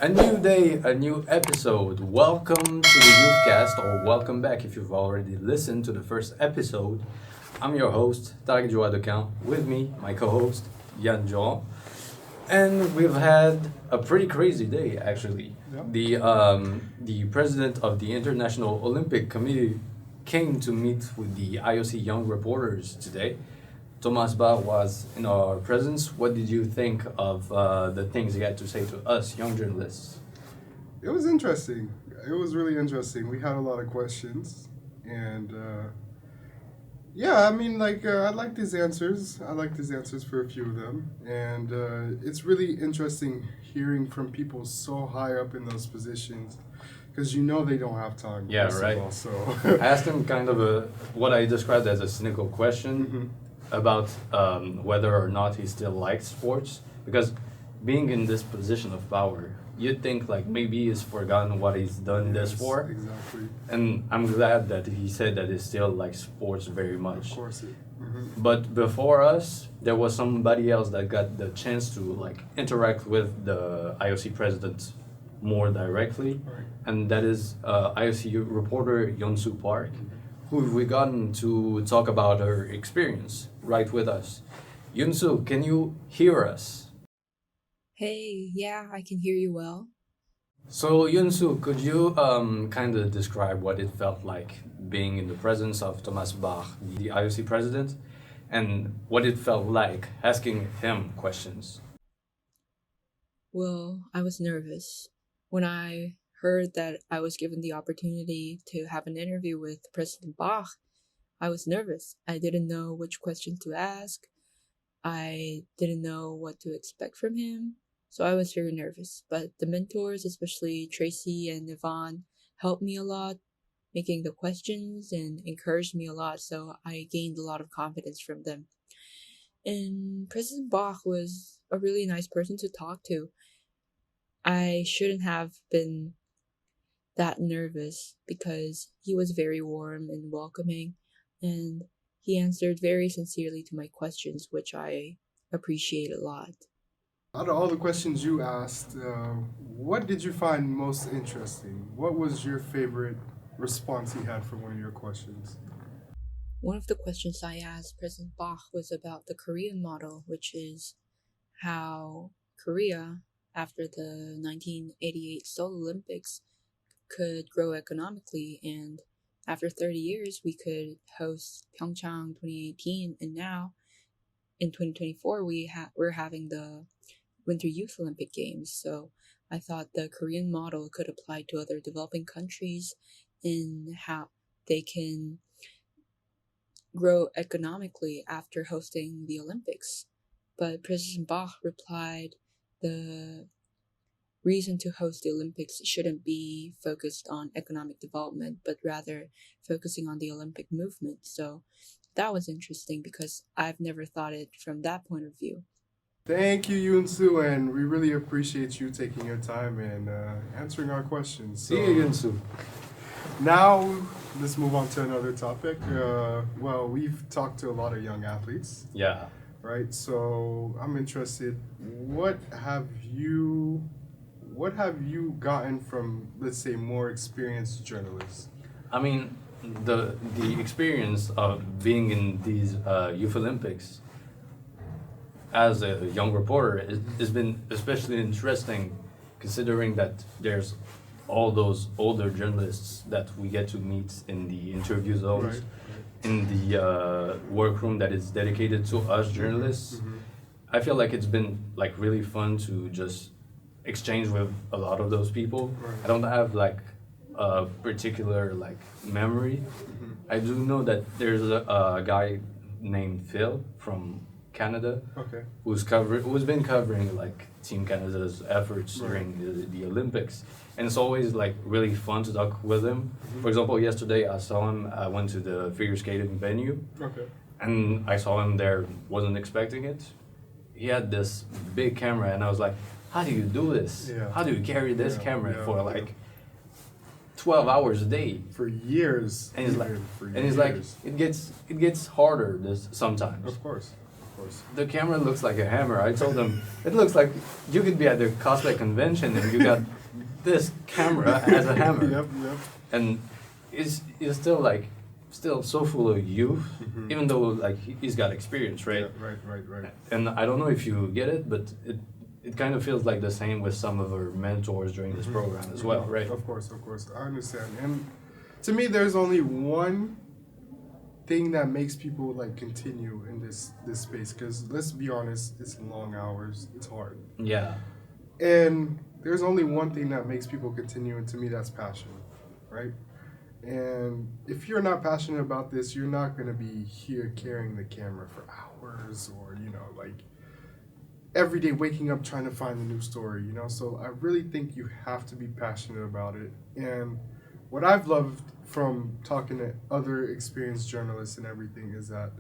A new day, a new episode. Welcome to the Youthcast, or welcome back if you've already listened to the first episode. I'm your host, Tarek Diouri-Adequin. With me, my co-host, Yann. And we've had a pretty crazy day, actually. Yep. The president of the International Olympic Committee came to meet with the IOC Young Reporters today. Thomas Bach was in our presence. What did you think of the things he had to say to us, young journalists? It was interesting. It was really interesting. We had a lot of questions, and I liked his answers. I liked his answers for a few of them, and it's really interesting hearing from people so high up in those positions, because they don't have time. Yeah, right. So I asked him kind of what I described as a cynical question about whether or not he still likes sports, because being in this position of power, you'd think like maybe he's forgotten what he's done this for. Exactly. And I'm glad that he said that he still likes sports very much. Of course. But before us, there was somebody else that got the chance to interact with the IOC president more directly, Right. and that is IOC reporter Yeon-Soo Park, who we gotten to talk about her experience right with us. Yeon-Soo, can you hear us? Hey, yeah, I can hear you well. So Yeon-Soo, could you kind of describe what it felt like being in the presence of Thomas Bach, the IOC president, and what it felt like asking him questions? Well, I was nervous. When I heard that I was given the opportunity to have an interview with President Bach, I was nervous. I didn't know which questions to ask. I didn't know what to expect from him. So I was very nervous. But the mentors, especially Tracy and Yvonne, helped me a lot, making the questions and encouraged me a lot. So I gained a lot of confidence from them. And President Bach was a really nice person to talk to. I shouldn't have been that nervous because he was very warm and welcoming, and he answered very sincerely to my questions, which I appreciate a lot. Out of all the questions you asked, what did you find most interesting? What was your favorite response he had for one of your questions? One of the questions I asked President Bach was about the Korean model, which is how Korea, after the 1988 Seoul Olympics, could grow economically, and after 30 years we could host Pyeongchang 2018, and now in 2024 we're having the Winter Youth Olympic Games. So I thought the Korean model could apply to other developing countries in how they can grow economically after hosting the Olympics. But President Bach replied the reason to host the Olympics shouldn't be focused on economic development, but rather focusing on the Olympic movement. So that was interesting because I've never thought it from that point of view. Thank you, Yoon-Soo, and we really appreciate you taking your time and answering our questions. See you, Yeon-Soo. Now, let's move on to another topic. We've talked to a lot of young athletes, Yeah. right? So I'm interested, what have you gotten from, let's say, more experienced journalists? I mean, the experience of being in these Youth Olympics as a young reporter has been especially interesting, considering that there's all those older journalists that we get to meet in the interview zones, Right. in the workroom that is dedicated to us journalists. I feel like it's been really fun to just exchange with a lot of those people. Right. I don't have a particular memory. I do know that there's a guy named Phil from Canada Okay. who's been covering Team Canada's efforts during the Olympics, and it's always really fun to talk with him. For example, yesterday I saw him. I went to the figure skating venue, Okay. and I saw him there. Wasn't expecting it. He had this big camera, and I was like, "How do you do this? Yeah. How do you carry this camera for yeah. 12 hours a day?" For years. And he's even for and he's years. it gets harder sometimes. Of course. course. The camera looks like a hammer. I told them it looks like you could be at the cosplay convention and you got this camera as a hammer. Yep. And it's still so full of youth, even though like he's got experience, right? Yeah, right. And I don't know if you get it, but it kind of feels like the same with some of our mentors during this program as well, right? Of course, I understand. And to me, there's only one thing that makes people like continue in this space, because let's be honest, it's long hours, it's hard. Yeah. And there's only one thing that makes people continue, and to me, that's passion, right? And if you're not passionate about this, you're not going to be here carrying the camera for hours, or, you know, like every day waking up trying to find a new story, you know? So I really think you have to be passionate about it. And what I've loved from talking to other experienced journalists and everything is that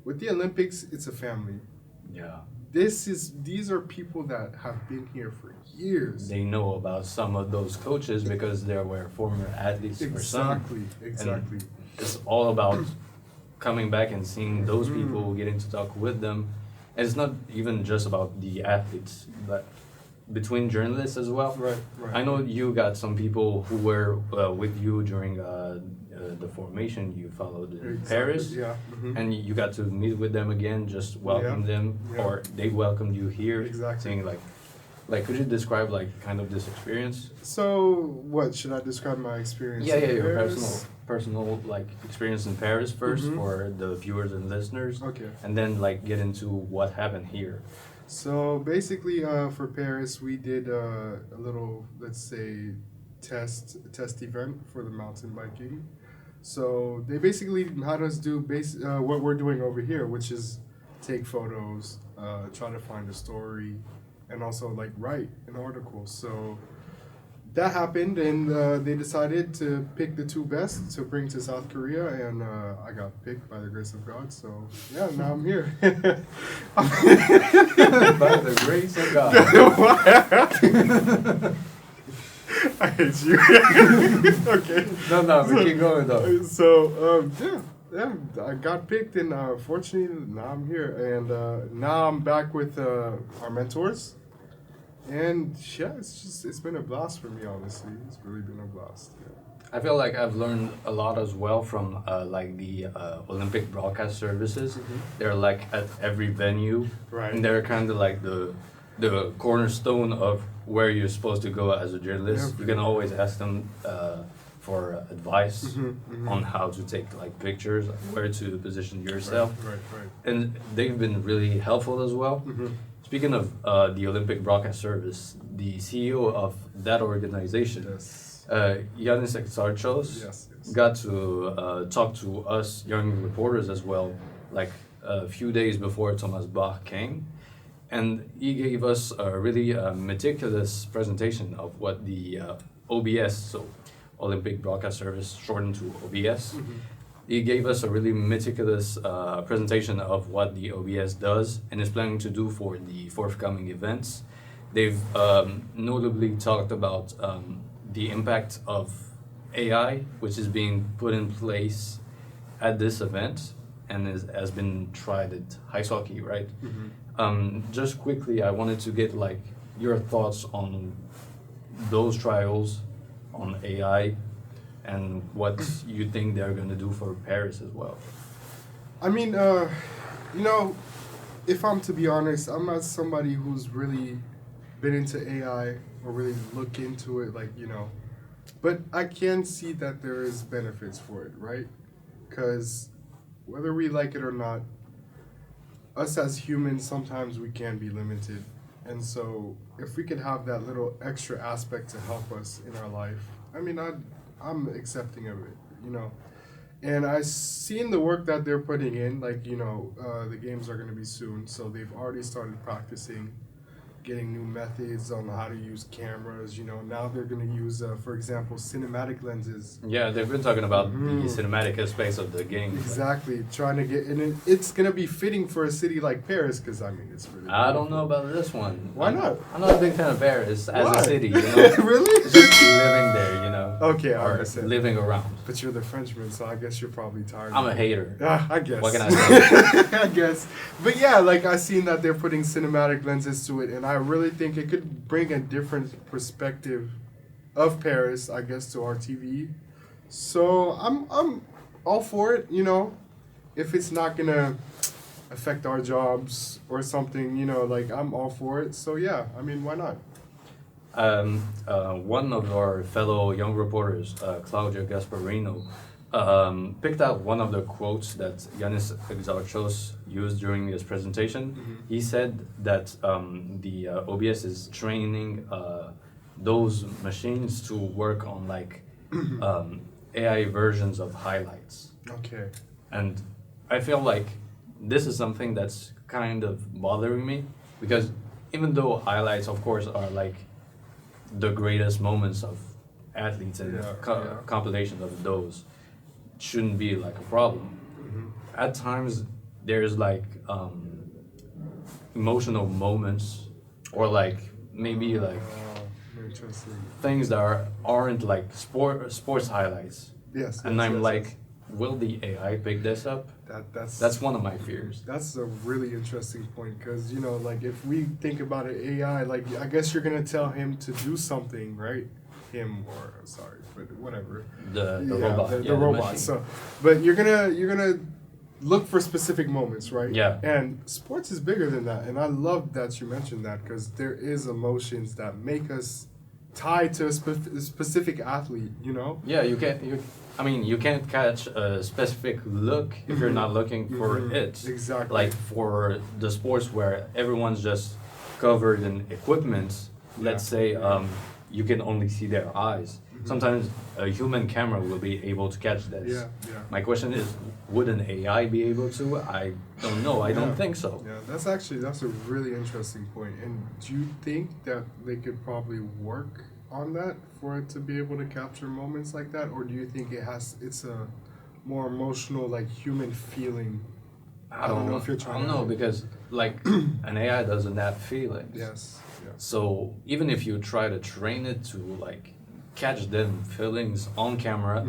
with the Olympics, it's a family. Yeah. These are people that have been here for years. They know about some of those coaches because they were former athletes for some. Exactly. And it's all about coming back and seeing those people, getting to talk with them. And it's not even just about the athletes, but between journalists as well. Right. I know you got some people who were with you during the formation you followed in Paris. Yeah. And you got to meet with them again, just welcome them, or they welcomed you here. Exactly. Saying like, could you describe like kind of this experience? So, what should I describe my experience? Yeah, in your Paris? personal like experience in Paris 1st for the viewers and listeners. Okay. And then like get into what happened here. So basically, for Paris, we did a little, let's say, test event for the mountain biking. So they basically had us do what we're doing over here, which is take photos, try to find a story, and also like write an article. So that happened, and they decided to pick the two best to bring to South Korea, and I got picked by the grace of God. So yeah, now I'm here. By the grace of God. I hate you. Okay. No, but keep going though. So yeah, I got picked, and fortunately now I'm here, and now I'm back with our mentors. And yeah, it's been a blast for me, honestly. It's really been a blast. Yeah. I feel like I've learned a lot as well from like the Olympic broadcast services. They're like at every venue, Right. and they're kind of like the cornerstone of where you're supposed to go as a journalist. Yeah. You can always ask them for advice on how to take like pictures, where to position yourself, Right. and they've been really helpful as well. Speaking of the Olympic broadcast service, the CEO of that organization, Yes. Yiannis Exarchos, Yes. got to talk to us young reporters as well, like a few days before Thomas Bach came. And he gave us a really meticulous presentation of what the OBS, so Olympic Broadcast Service, shortened to OBS. He gave us a really meticulous presentation of what the OBS does and is planning to do for the forthcoming events. They've notably talked about the impact of AI, which is being put in place at this event and has been tried at ice hockey, right? Just quickly, I wanted to get like your thoughts on those trials on AI and what you think they're going to do for Paris as well. I mean, you know, if I'm to be honest, I'm not somebody who's really been into AI or really look into it, like, you know, but I can see that there is benefits for it, right? Because whether we like it or not, us as humans, sometimes we can be limited. And so if we could have that little extra aspect to help us in our life, I mean, I'm accepting of it, you know. And I've seen the work that they're putting in, like, you know, the games are going to be soon. So they've already started practicing, getting new methods on how to use cameras. Now they're going to use, for example, cinematic lenses. Yeah, they've been talking about the cinematic aspects of the game. Exactly, trying to get, and it's going to be fitting for a city like Paris, because it's really. I don't know about this one. Why not? I'm not a big fan of Paris as Why? a city. Really? Just living there, Okay, I or understand. living around. But you're the Frenchman, so I guess you're probably tired. I'm a hater. I guess. What can I say? I guess. But yeah, I seen that they're putting cinematic lenses to it, and I really think it could bring a different perspective of Paris, I guess, to our TV. So I'm all for it, If it's not gonna affect our jobs or something, I'm all for it. So yeah, why not? One of our fellow young reporters, Claudia Gasparino, picked out one of the quotes that Yiannis Exarchos used during his presentation. Mm-hmm. He said that the OBS is training those machines to work on AI versions of highlights. Okay. And I feel like this is something that's kind of bothering me, because even though highlights, of course, are the greatest moments of athletes and compilations of those, shouldn't be a problem. Mm-hmm. At times there's emotional moments, or maybe Interesting. things that aren't sports highlights. Yes. And yes, I'm yes. will the AI pick this up? That's one of my fears. That's a really interesting point, because if we think about it, AI, I guess you're gonna tell him to do something, right? Him, or sorry, but whatever. The robot. The the robot. machine. So, but you're gonna look for specific moments, right? Yeah. And sports is bigger than that, and I love that you mentioned that, because there is emotions that make us tied to a specific athlete. Yeah, you can't catch a specific look if you're not looking for it. Exactly. Like for the sports where everyone's just covered in equipment, let's say you can only see their eyes. Sometimes a human camera will be able to catch this. Yeah. My question is, would an AI be able to? I don't know. I don't think so. Yeah, that's a really interesting point. And do you think that they could probably work on that for it to be able to capture moments like that, or do you think it's a more emotional, human feeling? I don't know if you're trying. I don't know, because an AI doesn't have feelings. Yes. Yeah. So even if you try to train it to catch them feelings on camera,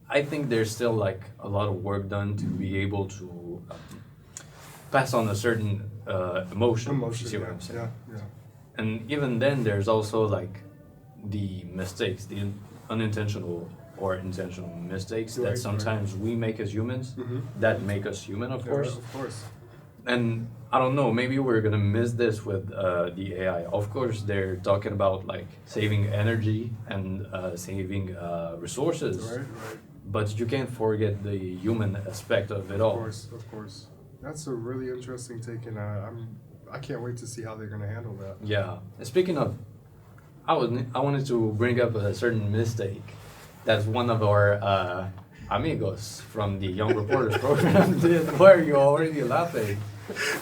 I think there's still a lot of work done to be able to pass on a certain emotion. You see what I'm saying? Yeah. And even then, there's also the mistakes, the unintentional or intentional mistakes that sometimes we make as humans that make us human, of course. Of course. And I don't know, maybe we're gonna miss this with the AI. Of course, they're talking about saving energy and saving resources. Right. But you can't forget the human aspect of it all. Of course. That's a really interesting take, and I can't wait to see how they're gonna handle that. Yeah. And speaking of, I wanted to bring up a certain mistake that one of our amigos from the Young Reporters program did. Why are you already laughing?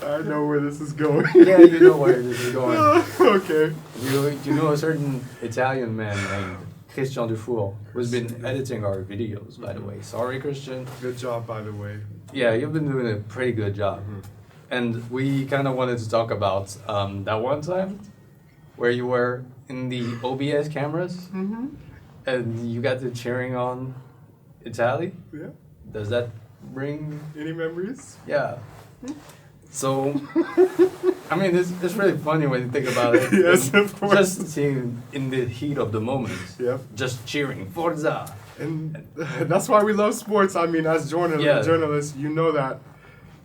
I know where this is going. Yeah, you know where this is going. Okay. You know a certain Italian man named Christian Dufour, who's been editing our videos, by the way. Sorry, Christian. Good job, by the way. Yeah, you've been doing a pretty good job. And we kind of wanted to talk about that one time where you were in the OBS cameras and you got to cheering on Italy. Yeah. Does that bring Any memories? Yeah. So, it's really funny when you think about it. Yes, of course. Just seeing in the heat of the moment, Yep. just cheering, Forza! And that's why we love sports. As journalists, you know that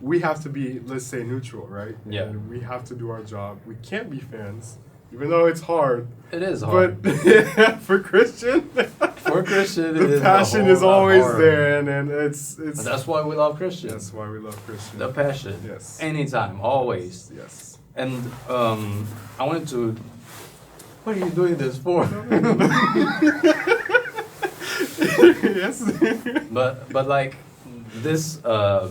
we have to be, let's say, neutral, right? Yeah. And we have to do our job. We can't be fans, even though it's hard. It is hard. But for Christian, the passion is always there, and it's. And that's why we love Christian. That's why we love Christian. The passion. Yes. Anytime, always. Yes. And I wanted to. What are you doing this for? Yes. but this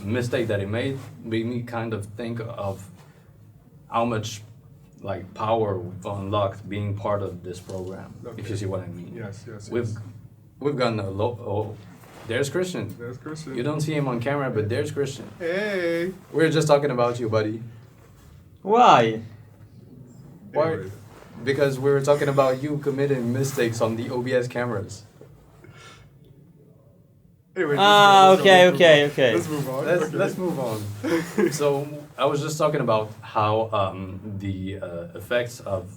mistake that he made me kind of think of how much like power unlocked being part of this program. Okay. If you see what I mean. Yes, yes, We've gotten a low. Oh, there's Christian. There's Christian. You don't see him on camera, but there's Christian. Hey. We're just talking about you, buddy. Why? Why? Anyway. Because we were talking about you committing mistakes on the OBS cameras. Anyway, Okay. Let's move on. Let's move on. So I was just talking about how the effects of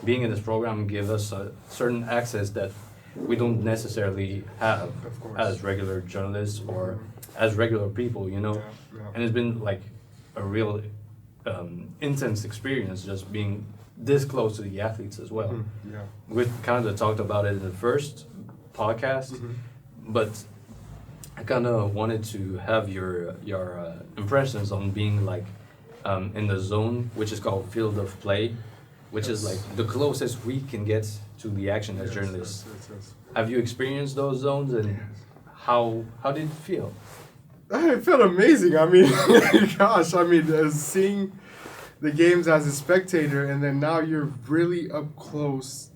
being in this program give us a certain access that we don't necessarily have Of course. as regular journalists or as regular people, you know. Yeah. And it's been like a real intense experience just being this close to the athletes as well. Yeah. We kind of talked about it in the first podcast, but I kind of wanted to have your impressions on being like in the zone, which is called field of play, which is like the closest we can get to the action as journalists. Yes. Have you experienced those zones, and how did it feel? It felt amazing. I mean, gosh, I mean, seeing the games as a spectator and then now you're really up close,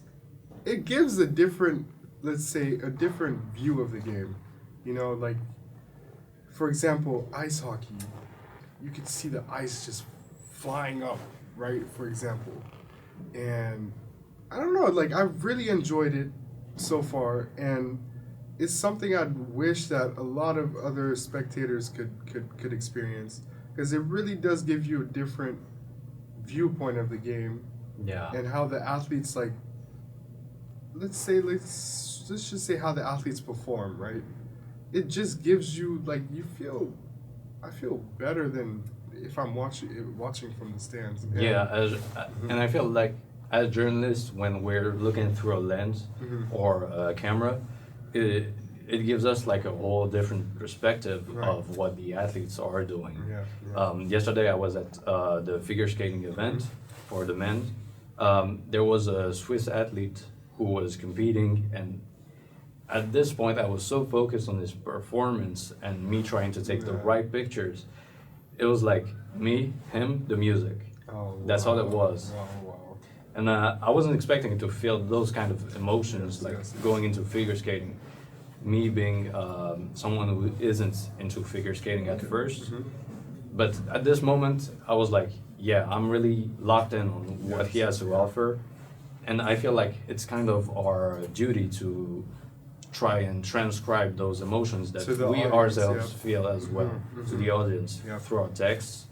it gives a different, let's say, a different view of the game. You know, like, for example, ice hockey, you could see the ice just flying up, right, for example. And I don't know, like, I've really enjoyed it so far, and it's something I'd wish that a lot of other spectators could experience, because it really does give you a different viewpoint of the game. Yeah. And how the athletes, like, let's just say how the athletes perform, right? It just gives you, like, I feel better than if I'm watching from the stands. And Yeah, and I feel like as journalists, when we're looking through a lens or a camera, it gives us like a whole different perspective of what the athletes are doing. Yesterday I was at the figure skating event for the men. There was a Swiss athlete who was competing, and at this point I was so focused on his performance and me trying to take the right pictures. It was like me, him, the music. That's all it was. Wow. And I wasn't expecting to feel those kind of emotions, going into figure skating. Me being someone who isn't into figure skating at first. But at this moment, I was like, yeah, I'm really locked in on what he has to offer. And I feel like it's kind of our duty to try and transcribe those emotions that we ourselves feel as well to the audience through our texts,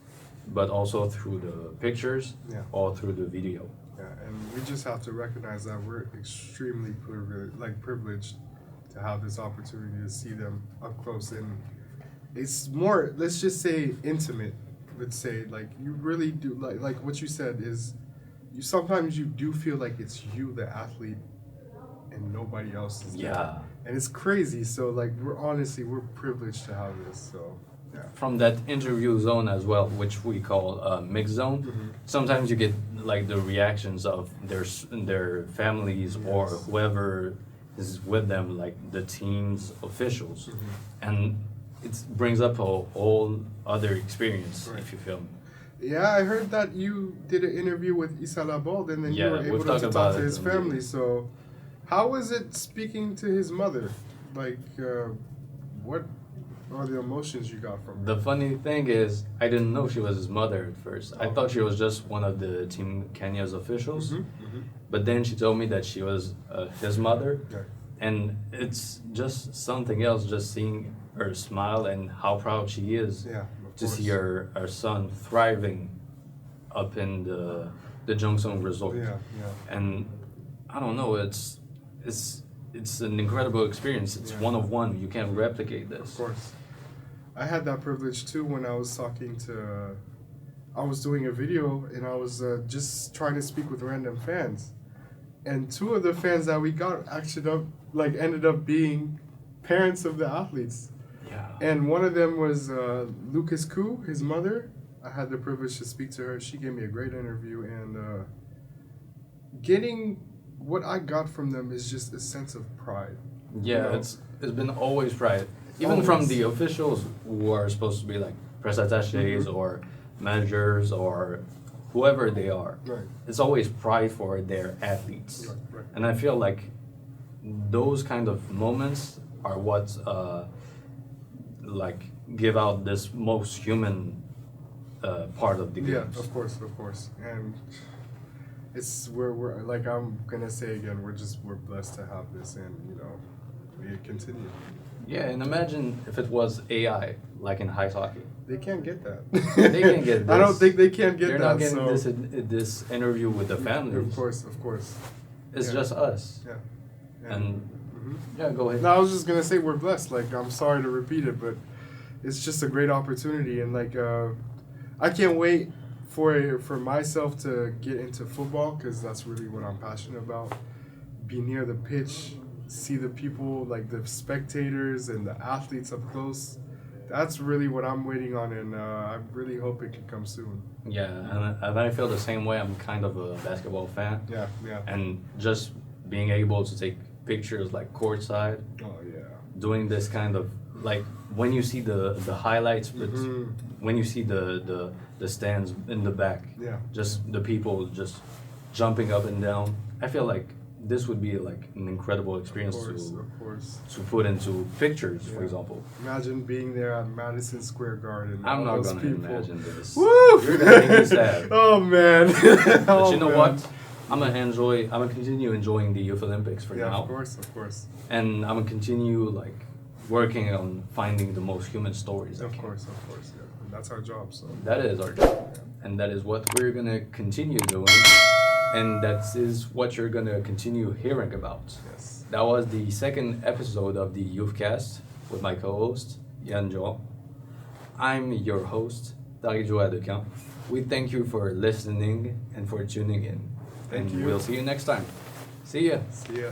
but also through the pictures or through the video. Yeah, and we just have to recognize that we're extremely privileged to have this opportunity to see them up close, and it's more, let's just say, intimate. Let's say, like, you really do, like what you said is, sometimes you do feel like it's you, the athlete, and nobody else is there. And it's crazy. So, like, we're privileged to have this. So, yeah. From that interview zone as well, which we call mixed zone, sometimes you get like the reactions of their families or whoever is with them, like the team's officials, and it brings up a whole other experience, if you feel me. Yeah, I heard that you did an interview with Issa Laborde, and then you were able to talk to his family. So, how was it speaking to his mother? Like, what are the emotions you got from her? The funny thing is, I didn't know she was his mother at first. I thought she was just one of the Team Kenya's officials. But then she told me that she was his mother. And it's just something else, just seeing her smile and how proud she is to see her son thriving up in the Jungsong Resort. And I don't know, it's an incredible experience. It's one of one. You can't replicate this. Of course. I had that privilege too when I was I was doing a video and I was just trying to speak with random fans. And two of the fans that we got ended up being parents of the athletes. And one of them was Lucas Koo, his mother. I had the privilege to speak to her. She gave me a great interview, and getting what I got from them is just a sense of pride. Yeah, you know? It's been always pride. Even from the officials who are supposed to be like press attachés or managers or whoever they are, Right. it's always pride for their athletes. Right. And I feel like those kind of moments are what like give out this most human part of the Yeah, games. of course, and it's we're like I'm gonna say again, we're blessed to have this, and we continue. Yeah, and imagine if it was AI, like in ice hockey. They can't get that. They can get this. I don't think they can get They're that. not getting so this interview with the families. of course. It's Yeah. just us. Yeah. And Mhm. yeah, go ahead. No, I was just gonna say we're blessed. Like I'm sorry to repeat it, but it's just a great opportunity, and like I can't wait for myself to get into football because that's really what I'm passionate about. Be near the pitch, see the people, like the spectators and the athletes up close. That's really what I'm waiting on, and I really hope it can come soon. Yeah, and I feel the same way. I'm kind of a basketball fan. Yeah. And just being able to take pictures like courtside, Oh yeah. doing this kind of like when you see the highlights, but Mhm. when you see the stands in the back, Yeah. just the people just jumping up and down. I feel like this would be like an incredible experience Of course. to put into pictures, for Yeah. example. Imagine being there at Madison Square Garden. I'm all not those gonna people. imagine this. Woo! You're gonna make me sad. Oh man. But you know what? I'm gonna continue enjoying the Youth Olympics for Yeah, now. of course. And I'm gonna continue like working on finding the most human stories. I Of can. course, yeah. And that's our job, so. That is our job, and that is what we're gonna continue doing, and that is what you're gonna continue hearing about. Yes. That was the second episode of the Youthcast with my co-host Yann. I'm your host Diouri-Adequin. We thank you for listening and for tuning in. Thank and you. We'll see you next time. See ya. See ya.